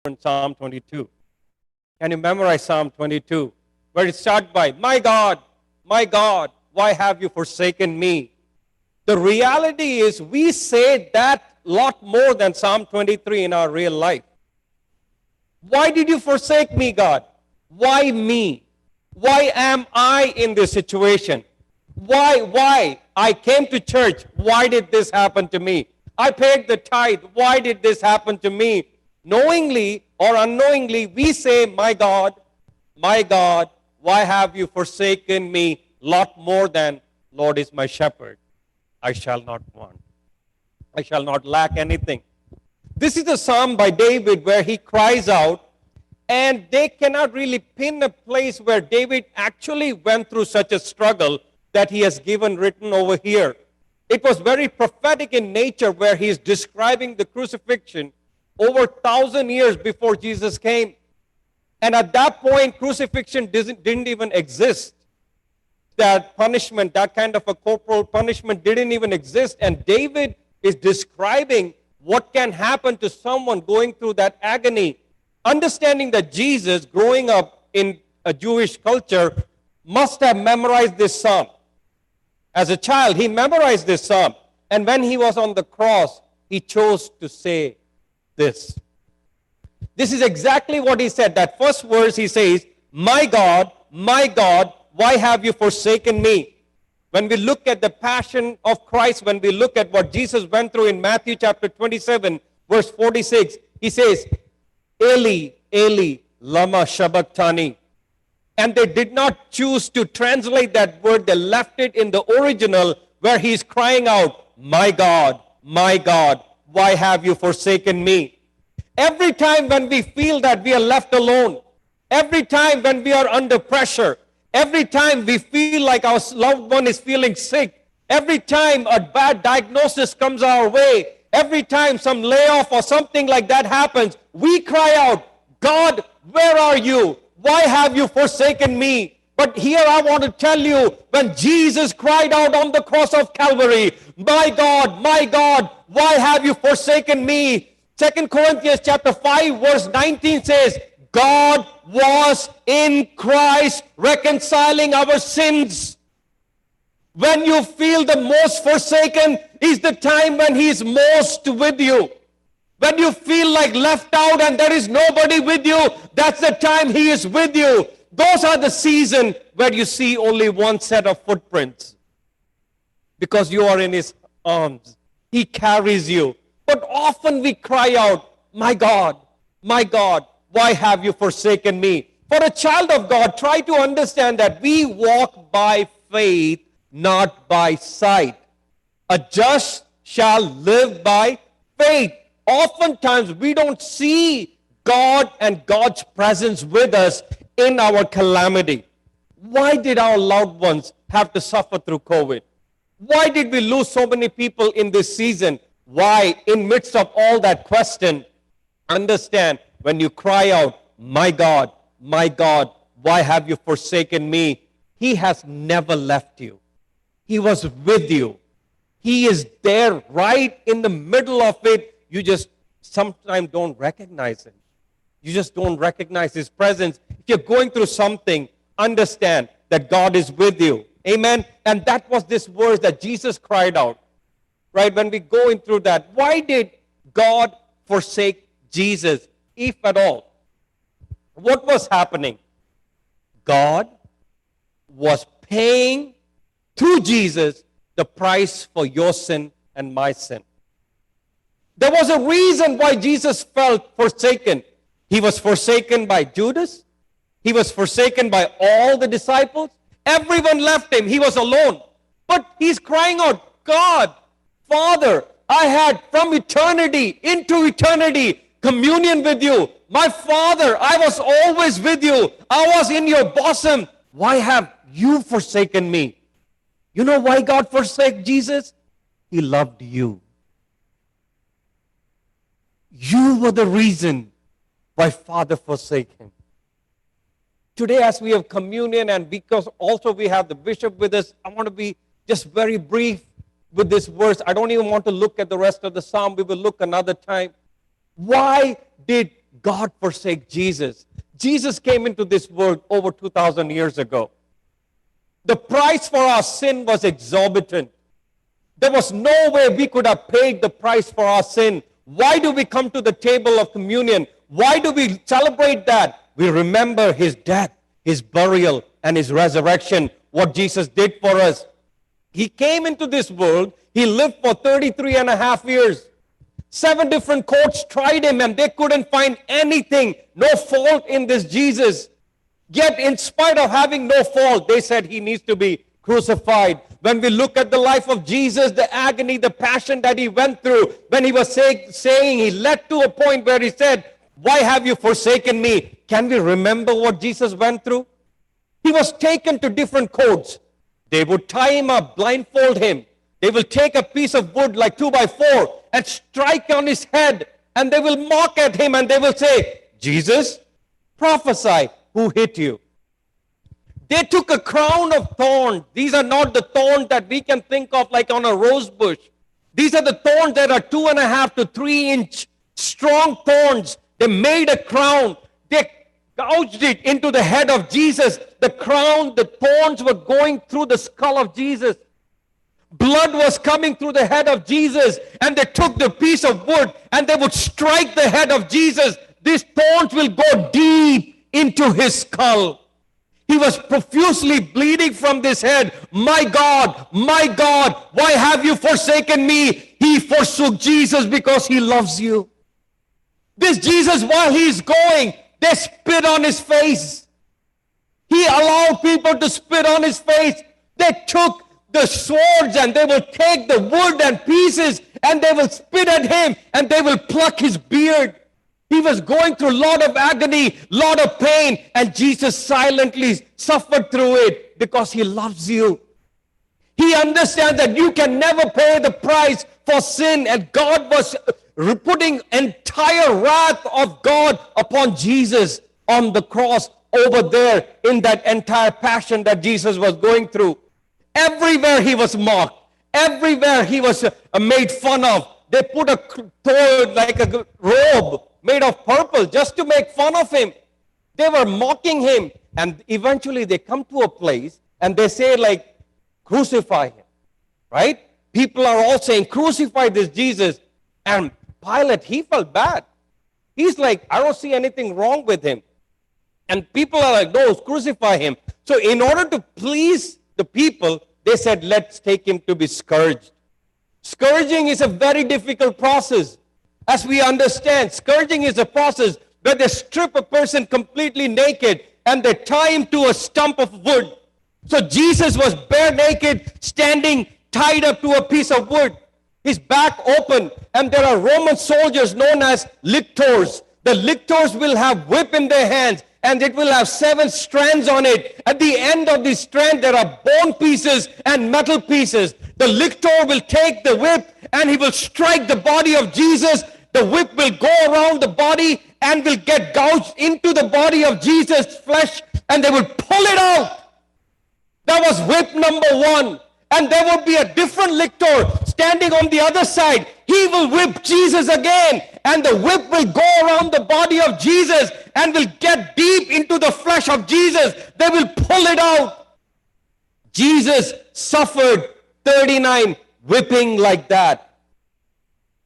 in Psalm 22. Can you memorize Psalm 22? Where it starts by, my God, why have you forsaken me? The reality is we say that lot more than Psalm 23 in our real life. Why did you forsake me, God? Why me? Why am I in this situation? Why? I came to church. Why did this happen to me? I paid the tithe. Why did this happen to me? Knowingly or unknowingly, we say, my God, why have you forsaken me? Lot more than, Lord is my shepherd. I shall not want. I shall not lack anything. This is a psalm by David where he cries out, and they cannot really pin a place where David actually went through such a struggle that he has given written over here. It was very prophetic in nature where he is describing the crucifixion over 1,000 years before Jesus came. And at that point, crucifixion didn't even exist. That punishment, that kind of a corporal punishment didn't even exist. And David is describing what can happen to someone going through that agony. Understanding that Jesus, growing up in a Jewish culture, must have memorized this psalm. As a child, he memorized this psalm. And when he was on the cross, he chose to say this. This is exactly what he said. That first verse he says, my God, why have you forsaken me? When we look at the passion of Christ, when we look at what Jesus went through in Matthew chapter 27, verse 46, he says, Eli, Eli, lama sabachthani. And they did not choose to translate that word. They left it in the original where he's crying out, my God, why have you forsaken me? Every time when we feel that we are left alone, every time when we are under pressure, every time we feel like our loved one is feeling sick, every time a bad diagnosis comes our way, every time some layoff or something like that happens, we cry out, God, where are you? Why have you forsaken me? But here I want to tell you, when Jesus cried out on the cross of Calvary, my God, why have you forsaken me? 2 Corinthians chapter 5 verse 19 says, God was in Christ reconciling our sins. When you feel the most forsaken is the time when he is most with you. When you feel like left out and there is nobody with you, that's the time he is with you. Those are the seasons where you see only one set of footprints. Because you are in his arms. He carries you. But often we cry out, my God, why have you forsaken me? For a child of God, try to understand that we walk by faith, not by sight. A just shall live by faith. Oftentimes we don't see God and God's presence with us in our calamity. Why did our loved ones have to suffer through COVID? Why did we lose so many people in this season? Why, in midst of all that question, understand when you cry out, my God, why have you forsaken me? He has never left you. He was with you. He is there right in the middle of it. You just sometimes don't recognize him. You just don't recognize his presence. If you're going through something, understand that God is with you. Amen. And that was this verse that Jesus cried out. Right, when we go in through that, why did God forsake Jesus, if at all? What was happening? God was paying through Jesus the price for your sin and my sin. There was a reason why Jesus felt forsaken. He was forsaken by Judas. He was forsaken by all the disciples. Everyone left him. He was alone. But he's crying out, God, Father, I had from eternity into eternity communion with you. My Father, I was always with you. I was in your bosom. Why have you forsaken me? You know why God forsake Jesus? He loved you. You were the reason why Father forsake him. Today as we have communion and because also we have the bishop with us, I want to be just very brief with this verse. I don't even want to look at the rest of the psalm. We will look another time. Why did God forsake Jesus? Jesus came into this world over 2,000 years ago. The price for our sin was exorbitant. There was no way we could have paid the price for our sin. Why do we come to the table of communion? Why do we celebrate that? We remember his death, his burial, and his resurrection, what Jesus did for us. He came into this world. He lived for 33 and a half years. 7 different courts tried him and they couldn't find anything, no fault in this Jesus. Yet in spite of having no fault, they said he needs to be crucified. When we look at the life of Jesus, the agony, the passion that he went through, when he was saying, he led to a point where he said, why have you forsaken me? Can we remember what Jesus went through? He was taken to different courts. They would tie him up, blindfold him. They will take a piece of wood like 2x4 and strike on his head. And they will mock at him and they will say, Jesus, prophesy, who hit you? They took a crown of thorns. These are not the thorns that we can think of like on a rose bush. These are the thorns that are 2.5 to 3 inch strong thorns. They made a crown. They gouged it into the head of Jesus. The crown, the thorns were going through the skull of Jesus. Blood was coming through the head of Jesus. And they took the piece of wood and they would strike the head of Jesus. These thorns will go deep into his skull. He was profusely bleeding from this head. My God, why have you forsaken me? He forsook Jesus because he loves you. This Jesus, while he's going, they spit on his face. He allowed people to spit on his face. They took the swords and they will take the wood and pieces and they will spit at him and they will pluck his beard. He was going through a lot of agony, lot of pain, and Jesus silently suffered through it because he loves you. He understands that you can never pay the price for sin, and God was putting entire wrath of God upon Jesus on the cross over there in that entire passion that Jesus was going through. Everywhere he was mocked. Everywhere he was made fun of. They put a robe made of purple just to make fun of him. They were mocking him. And eventually they come to a place and they say like, crucify him. Right? People are all saying, crucify this Jesus. And Pilate, he felt bad. He's like, I don't see anything wrong with him. And people are like, no, crucify him. So in order to please the people, they said, let's take him to be scourged. Scourging is a very difficult process. As we understand, scourging is a process where they strip a person completely naked and they tie him to a stump of wood. So Jesus was bare naked, standing tied up to a piece of wood, his back open, and there are Roman soldiers known as lictors. The lictors will have whip in their hands and it will have 7 strands on it. At the end of the strand, there are bone pieces and metal pieces. The lictor will take the whip and he will strike the body of Jesus. The whip will go around the body and will get gouged into the body of Jesus' flesh and they will pull it out. That was whip number 1. And there will be a different lictor standing on the other side. He will whip Jesus again. And the whip will go around the body of Jesus and will get deep into the flesh of Jesus. They will pull it out. Jesus suffered 39 whipping like that.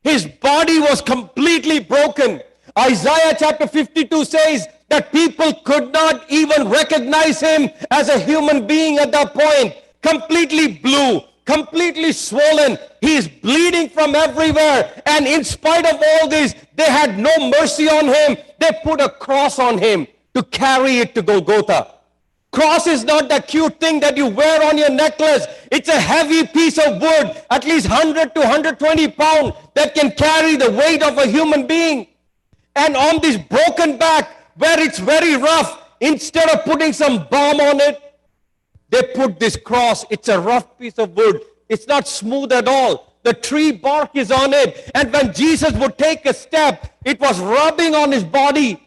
His body was completely broken. Isaiah chapter 52 says that people could not even recognize him as a human being at that point. Completely blue, completely swollen. He is bleeding from everywhere. And in spite of all this, they had no mercy on him. They put a cross on him to carry it to Golgotha. Cross is not that cute thing that you wear on your necklace. It's a heavy piece of wood, at least 100 to 120 pounds, that can carry the weight of a human being. And on this broken back, where it's very rough, instead of putting some balm on it, they put this cross. It's a rough piece of wood. It's not smooth at all. The tree bark is on it. And when Jesus would take a step, it was rubbing on his body.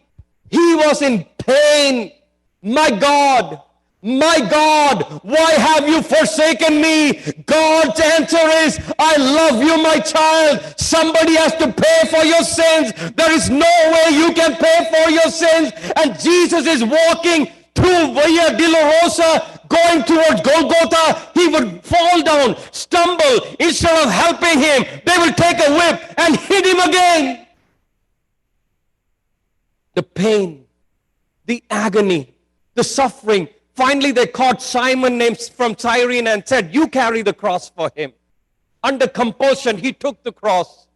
He was in pain. My God, my God, why have you forsaken me? God's answer is, I love you, my child. Somebody has to pay for your sins. There is no way you can pay for your sins. And Jesus is walking through Via Dolorosa, going towards Golgotha. He would fall down, stumble. Instead of helping him, they will take a whip and hit him again. The pain, the agony, the suffering. Finally, they caught Simon named from Cyrene and said, you carry the cross for him. Under compulsion, he took the cross.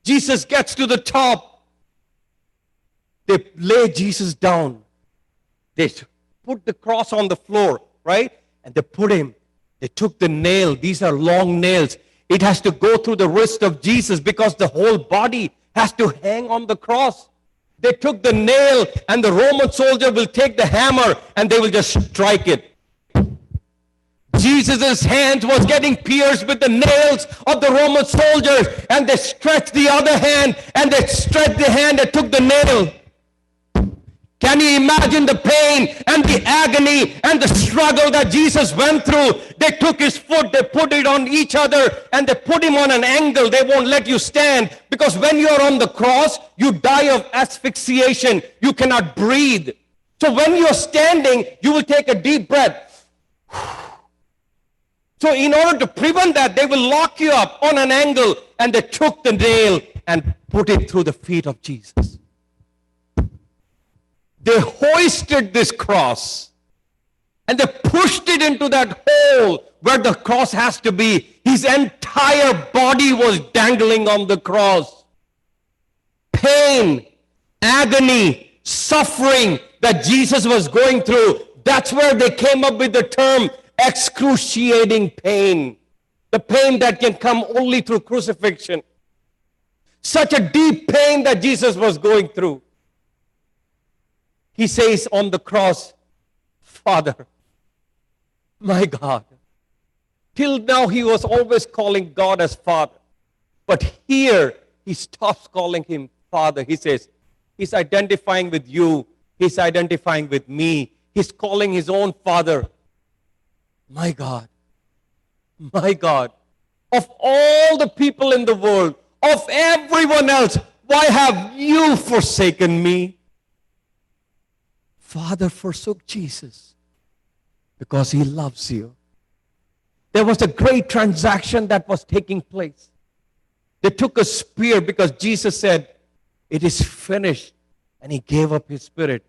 Jesus gets to the top. They lay Jesus down. They put the cross on the floor, right? And they took the nail. These are long nails. It has to go through the wrist of Jesus because the whole body has to hang on the cross. They took the nail, and the Roman soldier will take the hammer and they will just strike it. Jesus' hands was getting pierced with the nails of the Roman soldiers, and they stretched the other hand, and they stretched the hand that took the nail. Can you imagine the pain and the agony and the struggle that Jesus went through? They took his foot, they put it on each other, and they put him on an angle. They won't let you stand, because when you're on the cross, you die of asphyxiation. You cannot breathe. So when you're standing, you will take a deep breath. So in order to prevent that, they will lock you up on an angle, and they took the nail and put it through the feet of Jesus. They hoisted this cross and they pushed it into that hole where the cross has to be. His entire body was dangling on the cross. Pain, agony, suffering that Jesus was going through. That's where they came up with the term excruciating pain. The pain that can come only through crucifixion. Such a deep pain that Jesus was going through. He says on the cross, Father, my God. Till now he was always calling God as Father. But here he stops calling him Father. He says, he's identifying with you. He's identifying with me. He's calling his own Father. My God. My God. Of all the people in the world, of everyone else, why have you forsaken me? Father forsook Jesus because he loves you. There was a great transaction that was taking place. They took a spear because Jesus said, it is finished. And he gave up his spirit.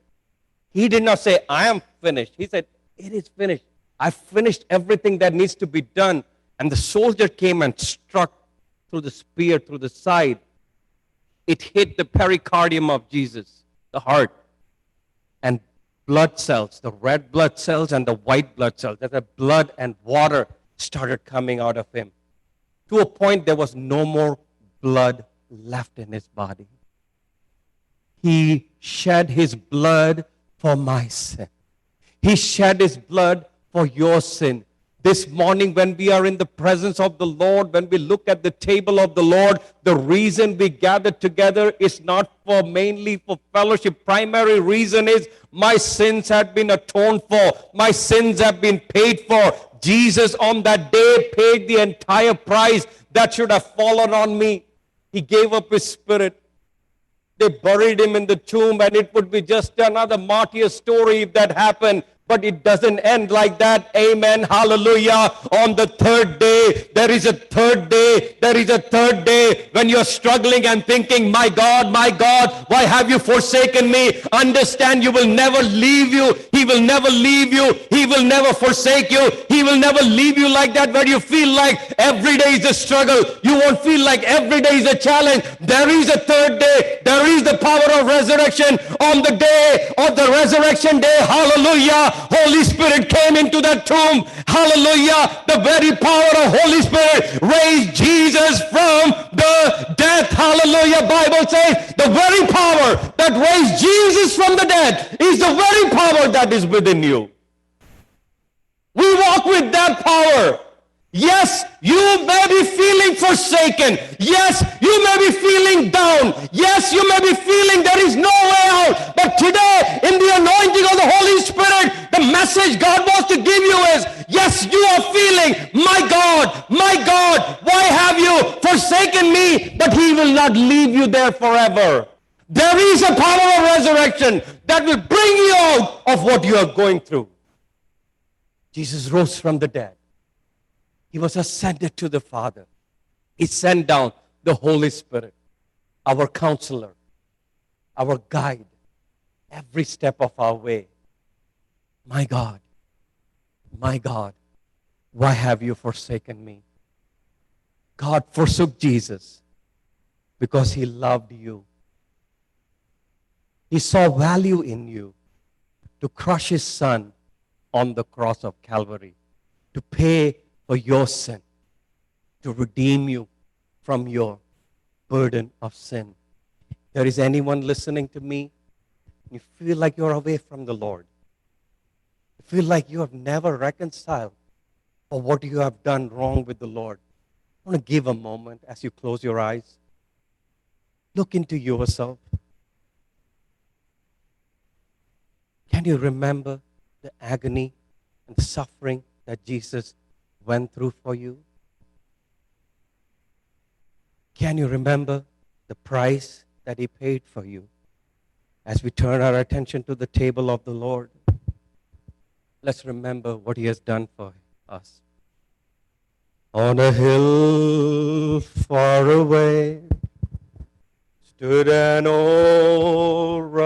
He did not say, I am finished. He said, it is finished. I finished everything that needs to be done. And the soldier came and struck through the spear, through the side. It hit the pericardium of Jesus, the heart. And blood cells, the red blood cells and the white blood cells, that the blood and water started coming out of him. To a point there was no more blood left in his body. He shed his blood for my sin. He shed his blood for your sin. This morning when we are in the presence of the Lord, when we look at the table of the Lord, the reason we gather together is not mainly for fellowship. Primary reason is my sins have been atoned for. My sins have been paid for. Jesus on that day paid the entire price that should have fallen on me. He gave up his spirit. They buried him in the tomb, and it would be just another martyr story if that happened. But it doesn't end like that. Amen. Hallelujah. On the third day, there is a third day. There is a third day when you're struggling and thinking, my God, why have you forsaken me? Understand, you will never leave you. He will never leave you. He will never forsake you. He will never leave you like that, where you feel like every day is a struggle. You won't feel like every day is a challenge. There is a third day. There is the power of resurrection. On the day of the resurrection day, hallelujah, Holy Spirit came into that tomb. Hallelujah. The very power of Holy Spirit raised Jesus from the death. Hallelujah. Bible says the very power that raised Jesus from the dead is the very power that is within you. We walk with that power. Yes, you may be feeling forsaken. Yes, you may be feeling down. Yes, you may be feeling there is no way out. But today, in the anointing of the Holy Spirit, the message God was not leave you there forever. There is a power of resurrection that will bring you out of what you are going through. Jesus rose from the dead. He was ascended to the Father. He sent down the Holy Spirit, our counselor, our guide, every step of our way. My God, why have you forsaken me? God forsook Jesus because he loved you. He saw value in you to crush his son on the cross of Calvary, to pay for your sin, to redeem you from your burden of sin. There is anyone listening to me, you feel like you're away from the Lord. You feel like you have never reconciled for what you have done wrong with the Lord. I want to give a moment as you close your eyes. Look into yourself. Can you remember the agony and the suffering that Jesus went through for you? Can you remember the price that he paid for you? As we turn our attention to the table of the Lord, let's remember what he has done for us. On a hill far away stood an old